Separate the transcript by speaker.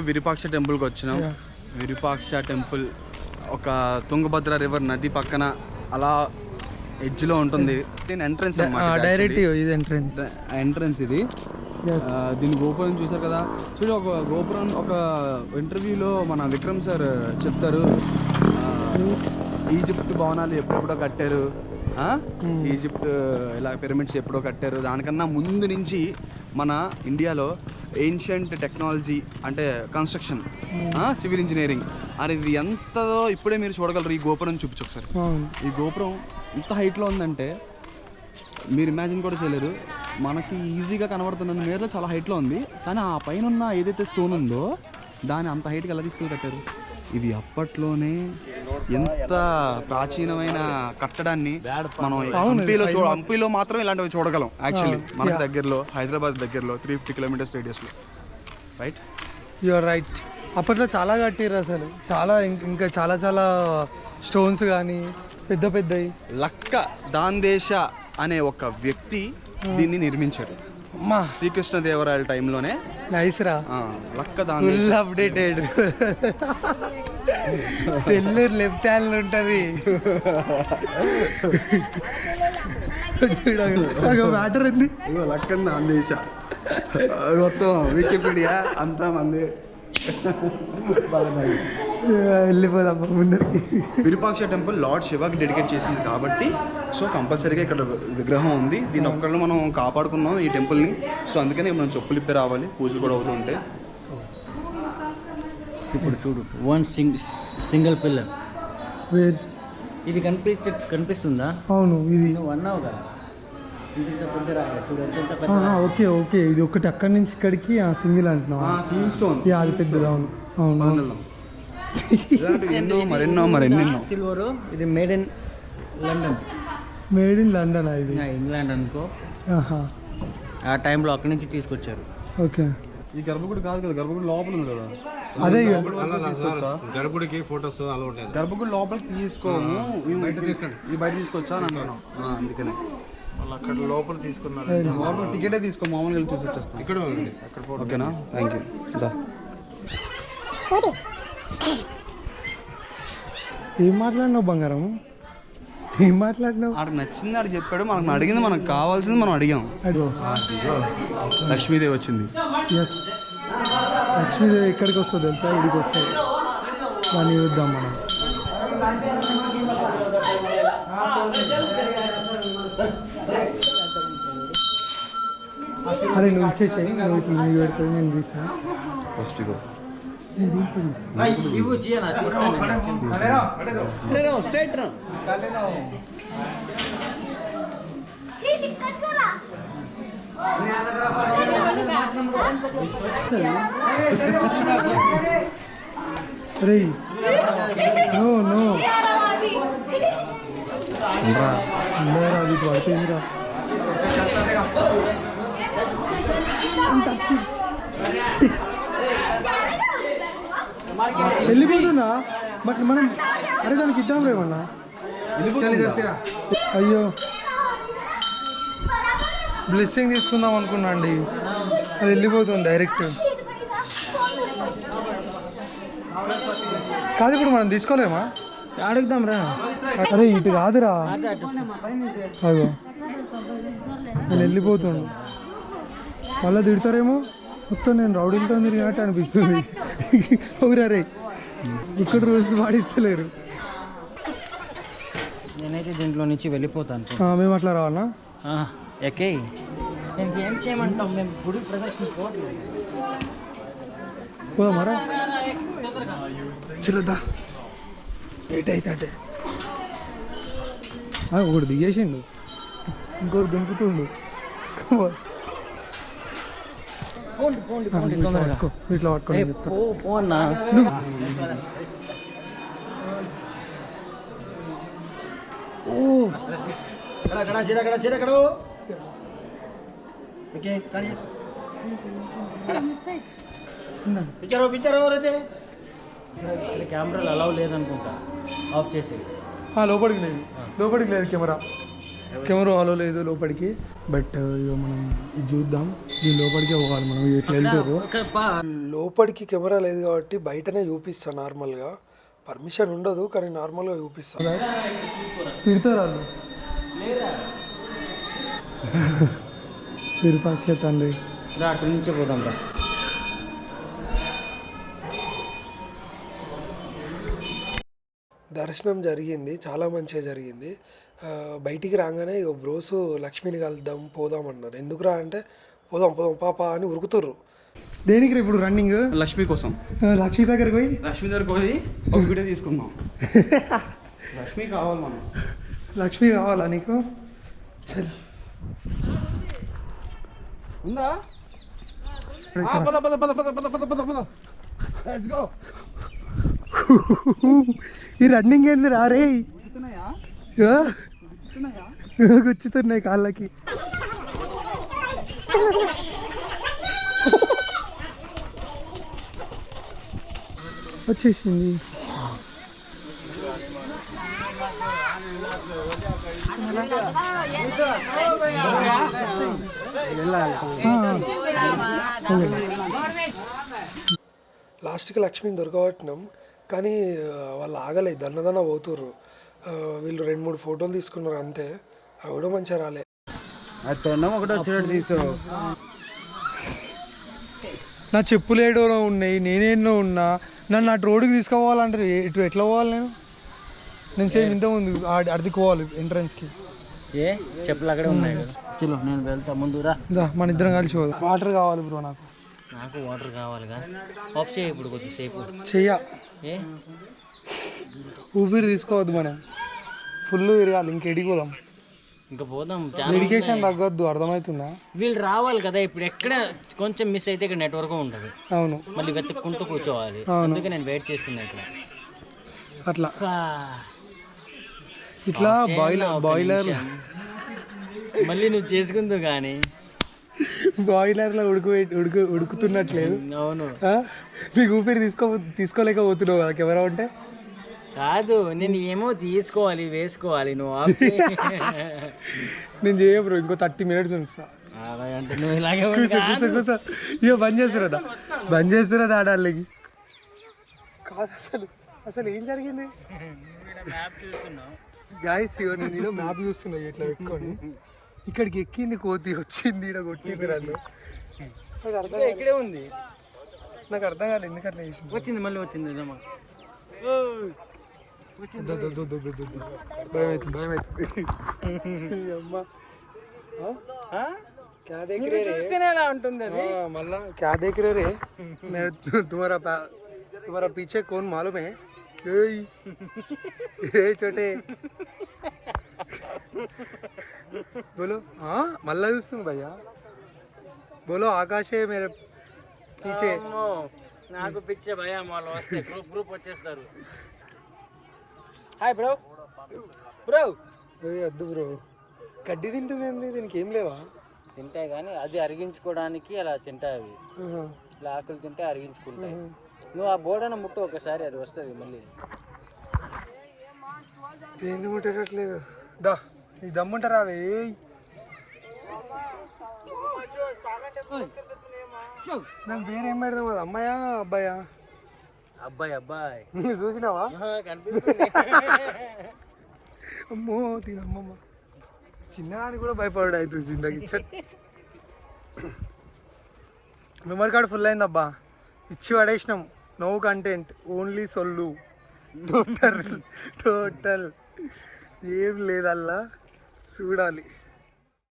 Speaker 1: విరూపాక్ష టెంపుల్కి వచ్చినాం. విరూపాక్ష టెంపుల్ ఒక తుంగభద్ర రివర్ నది పక్కన అలా ఎడ్జ్లో ఉంటుంది. ఎంట్రన్స్
Speaker 2: డైరెక్ట్ ఇది
Speaker 1: ఎంట్రన్స్ ఇది. దీని గోపురం చూసారు కదా. చూడు ఒక గోపురం ఒక ఇంటర్వ్యూలో మన విక్రమ్ సార్ చెప్తారు, ఈజిప్ట్ భవనాలు ఎప్పుడెప్పుడో కట్టారు, ఈజిప్ట్ ఇలా పిరమిడ్స్ ఎప్పుడో కట్టారు, దానికన్నా ముందు నుంచి మన ఇండియాలో ఏన్షియంట్ టెక్నాలజీ అంటే కన్స్ట్రక్షన్, సివిల్ ఇంజనీరింగ్ అనేది ఎంతదో ఇప్పుడే మీరు చూడగలరు. ఈ గోపురం చూపించు ఒకసారి. ఈ గోపురం ఇంత హైట్లో ఉందంటే మీరు ఇమాజిన్ కూడా చేయలేరు. మనకి ఈజీగా కనబడుతున్న మేరలో చాలా హైట్లో ఉంది, కానీ ఆ పైన ఉన్న ఏదైతే స్టోన్ ఉందో దాన్ని అంత హైట్కి ఎలా తీసుకెళ్ళి కట్టారు. ఇది అప్పట్లోనే ఎంత ప్రాచీనమైన కట్టడాన్ని మనం హంపీలో మాత్రం ఇలాంటివి చూడగలం. యాక్చువల్లీ మనకి దగ్గరలో హైదరాబాద్ దగ్గరలో 350 కిలోమీటర్స్ రేడియస్లో. Right,
Speaker 2: you are right. అప్పట్లో చాలా కట్టారు అసలు, చాలా ఇంకా చాలా చాలా స్టోన్స్ కానీ పెద్ద పెద్దవి.
Speaker 1: లక్క దాందేశ అనే ఒక వ్యక్తి దీన్ని నిర్మించాడు. శ్రీకృష్ణదేవరాయల టైంలోనే.
Speaker 2: నైస్ రా.
Speaker 1: లక్క
Speaker 2: ఫుల్ అప్డేటెడ్. సెల్లూరు లెఫ్ట్ హ్యాండ్ ఉంటుంది. మ్యాటర్ ఏంది?
Speaker 1: లక్క దాందేశ మొత్తం వికీపీడియా అంతా మంది.
Speaker 2: వెళ్ళిపోదాం ముందరికి.
Speaker 1: విరూపాక్ష టెంపుల్ లార్డ్ శివకి డెడికేట్ చేసింది కాబట్టి సో కంపల్సరీగా ఇక్కడ విగ్రహం ఉంది. దీని ఒక్కళ్ళు మనం కాపాడుకున్నాం ఈ టెంపుల్ని. సో అందుకని మనం చెప్పులు ఇప్పి రావాలి, పూజలు కూడా అవుతూ ఉంటాయి.
Speaker 3: ఇప్పుడు చూడు, వన్ సింగిల్ పిల్లర్. ఇది కనిపిస్తుందా?
Speaker 2: అవును, ఇది
Speaker 3: అన్నావు కదా.
Speaker 2: ఓకే ఓకే, ఇది ఒకటి అక్కడి నుంచి ఇక్కడికి సింగిల్ అంటున్నావు. అది పెద్దది. అవును అవును.
Speaker 1: మరెన్నో.
Speaker 3: సిల్వర్. ఇది made in London.
Speaker 2: Made in London. ఇది
Speaker 3: ఇంగ్లాండ్ అనుకో. ఆ టైంలో అక్కడి నుంచి తీసుకొచ్చారు.
Speaker 2: ఓకే.
Speaker 1: ఈ గర్భగుడి కాదు కదా, గర్భగుడి లోపల ఉంది కదా.
Speaker 2: అదే
Speaker 4: గర్భగుడికి ఫొటోస్ అలా ఉంటాయి.
Speaker 1: గర్భగుడి లోపలికి తీసుకోము, ఈ బయట తీసుకొచ్చా అని అంటున్నాం. అందుకనే
Speaker 4: అక్కడ లోపల తీసుకున్నారు.
Speaker 1: లోపల టికెటే తీసుకో, మామూలుగా వెళ్ళి చూసి వచ్చేస్తాం.
Speaker 4: ఇక్కడ ఉంది అక్కడ.
Speaker 1: ఓకేనా, థ్యాంక్ యూ.
Speaker 2: ఏం మాట్లాడినావు బంగారం? ఏం మాట్లాడినావు?
Speaker 1: ఆడికి నచ్చింది ఆడు చెప్పాడు, మనకు అడిగింది, మనకు కావాల్సింది మనం అడిగాం. లక్ష్మీదేవి వచ్చింది.
Speaker 2: ఎస్, లక్ష్మీదేవి ఎక్కడికి వస్తుంది తెలుసా? ఇడికి వస్తుంది. దాన్ని చూద్దాం మనం. అరే నువ్వు ఇచ్చేసాయి, నువ్వు ఇట్లా నీకు పెడుతుంది, నేను తీసా.
Speaker 1: ఫస్ట్
Speaker 2: నేను దీంట్లో తీస్తాను. రే నో నో అది పడిపోయిందిరా. వెళ్ళిపోతుందా? బట్ మనం అరే దానికి ఇద్దాం రేమన్నా. అయ్యో, బ్లెస్సింగ్ తీసుకుందాం అనుకున్నా అండి, అది వెళ్ళిపోతుంది డైరెక్ట్. కాదు ఇప్పుడు మనం తీసుకోలేమా?
Speaker 3: అడుగుదాం రా.
Speaker 2: అరే ఇటు కాదురా, అదో నేను వెళ్ళిపోతుండు. మళ్ళీ తిడతారేమో, మొత్తం నేను రౌడీలతో తిరిగినట్టు అనిపిస్తుంది. అవురా రే, ఇక్కడ రూల్స్ పాటిస్తలేరు.
Speaker 3: నేనైతే దీంట్లో నుంచి వెళ్ళిపోతాను.
Speaker 2: మేము అట్లా రావాలనా?
Speaker 3: ఎక్కే నేను ఏం చేయమంటాం, మేము గుడి ప్రదర్శన
Speaker 2: పోదామరా? చిల్లదా లేట్ అయితే అంటే ఒకటి దిగేసిండు, ఇంకోటి దుంకుతుండు. ఇట్లా పట్టుకోండి.
Speaker 3: కెమెరాలు అలౌ లేదనుకుంటా, ఆఫ్ చేసి.
Speaker 2: లోపలికి లేదు, లోపలికి లేదు కెమెరా. కెమెరా ఆలో లేదు లోపలికి. బట్ ఇక మనం ఇది చూద్దాం, దీని లోపలికే పోవాలి మనం. ఇట్లా వెళ్తారు లోపలికి, కెమెరా లేదు కాబట్టి బయటనే చూపిస్తాను నార్మల్గా. పర్మిషన్ ఉండదు కానీ నార్మల్గా చూపిస్తాను. తిడతారు వాళ్ళు విరూపాక్ష తండ్రి.
Speaker 3: అటు నుంచే పోదాం రా.
Speaker 2: దర్శనం జరిగింది, చాలా మంచిగా జరిగింది. బయటికి రాగానే ఇక బ్రోసు లక్ష్మిని కలుద్దాం పోదాం అన్నారు. ఎందుకురా అంటే పోదాం పోదాం పాప అని ఉరుకుతుర్రు. దేనికి ఇప్పుడు రన్నింగ్?
Speaker 1: లక్ష్మి కోసం.
Speaker 2: లక్ష్మి దగ్గరికి పోయి
Speaker 1: ఒక వీడియో తీసుకుందాం. లక్ష్మి కావాలి మనం.
Speaker 2: లక్ష్మి కావాలా నీకు? చల్
Speaker 1: ఉందా? పద పద పద పద పద పద పద పద. Let's go.
Speaker 2: ఈ రన్నింగ్ ఏంది రారే? గుచ్చుతున్నాయి కాళ్ళకి. వచ్చేసింది. లాస్ట్కి లక్ష్మిని దొరకబట్టినాం కానీ వాళ్ళు ఆగలేదు, దన్నదన్న పోతుర్రు. వీళ్ళు 2-3 ఫోటోలు తీసుకున్నారు అంతే. అవి కూడా మంచిగా రాలే.
Speaker 1: ఒకటి వచ్చినట్టు తీసుకో.
Speaker 2: నా చెప్పులు ఏడో ఉన్నాయి, నేనేన్నో ఉన్నా. నన్ను అటు రోడ్డుకి తీసుకుపోవాలంటే ఇటు ఎట్లా పోవాలి? నేను సేమ్ ఇంతకుముందు అడికి పోవాలి ఎంట్రన్స్కి.
Speaker 3: ఏ చెప్పులు అక్కడే ఉన్నాయి కదా. చలో నేను వెళ్తా ముందు రా.
Speaker 2: మన ఇద్దరం కలిసి పోదాం. వాటర్ కావాలి బ్రో నాకు.
Speaker 3: నాకు వాటర్ కావాలిగా. ఆఫ్ చేయి ఇప్పుడు కొద్దిసేపు.
Speaker 2: చెయ్య
Speaker 3: ఏ
Speaker 2: ఊపిరి తీసుకోవద్దు, మనం ఫుల్ తిరగాలి. ఇంకెడికి పోదాం,
Speaker 3: ఇంకా పోదాం.
Speaker 2: డెడికేషన్ తగ్గొద్దు, అర్థమవుతుందా?
Speaker 3: వీళ్ళు రావాలి కదా. ఇప్పుడు ఎక్కడ కొంచెం మిస్ అయితే ఇక్కడ నెట్వర్క్ ఉంటుంది.
Speaker 2: అవును,
Speaker 3: మళ్ళీ వెతుక్కుంటూ కూర్చోవాలి. అందుకే నేను వెయిట్ చేస్తున్నా ఇక్కడ.
Speaker 2: అట్లా ఇట్లా బాయిలర్
Speaker 3: మళ్ళీ నువ్వు చేసుకుందు కానీ
Speaker 2: బాయిలర్లో ఉడుకుతున్నట్లేదు.
Speaker 3: అవును,
Speaker 2: నీకు ఊపిరి తీసుకోలేకపోతున్నావు కదా కెమెరా ఉంటే.
Speaker 3: కాదు, నేను ఏమో తీసుకోవాలి వేసుకోవాలి. నువ్వు ఆఫ్
Speaker 2: నేను చేయ బ్రో, ఇంకో 30 minutes ఉంచుతా.
Speaker 3: అంటే నువ్వు ఇలాగే
Speaker 2: కూర్చో. ఇక బంద్ చేస్తున్నదా ఆడాళ్ళకి? కాదు అసలు ఏం జరిగింది గాయస్? ఇగో నేను మ్యాప్ చూస్తున్నా ఇట్లా పెట్టుకొని. ఇక్కడికి ఎక్కింది కోతి, వచ్చింది ఇక్కడ కొట్టింది నన్ను.
Speaker 3: ఇక్కడే ఉంది.
Speaker 2: నాకు అర్థం కాలేదు ఎందుకు అట్లా చేసింది.
Speaker 3: వచ్చింది మళ్ళీ వచ్చింది.
Speaker 2: భయం అవుతుంది అమ్మా. क्या देख रहे रे? मल्ला क्या देख रहे रे? मैं तुम्हारा पीछे कौन मालूम है? ए छोटे बोलो. हाँ मल्ला చూస్తుంది भैया. बोलो आकाश है मेरे पीछे.
Speaker 3: నాకు పిచ్చే భయ. వాళ్ళు వస్తే గ్రూప్ వచ్చేస్తారు. Hi bro.
Speaker 2: వద్దు బ్రో, గడ్డి తింటుంది. దీనికి ఏం లేవా?
Speaker 3: తింటాయి కానీ అది అరిగించుకోవడానికి అలా తింటాయి. అవి ఇలా ఆకులు తింటే అరిగించుకుంటాయి. నువ్వు ఆ బోర్డన ముట్టు ఒకసారి, అది వస్తుంది మళ్ళీ.
Speaker 2: దేన్ని ముట్టట్లేదు. దా నీ దమ్ముంటారా అవి? నాకు పేరేం పెడదాం? అది అమ్మాయా అబ్బాయా?
Speaker 3: అబ్బాయి.
Speaker 2: నువ్వు చూసినావా?
Speaker 3: కనిపిస్తుంది.
Speaker 2: అమ్మో తినమ్మమ్మ. చిన్నదాన్ని కూడా భయపడు అవుతుంది జిందగీ. మెమరీ కార్డ్ ఫుల్ అయిందబ్బా, ఇచ్చి పడేసినాం. నో కంటెంట్, ఓన్లీ సొల్లు. టోటల్ ఏం లేదల్లా, చూడాలి.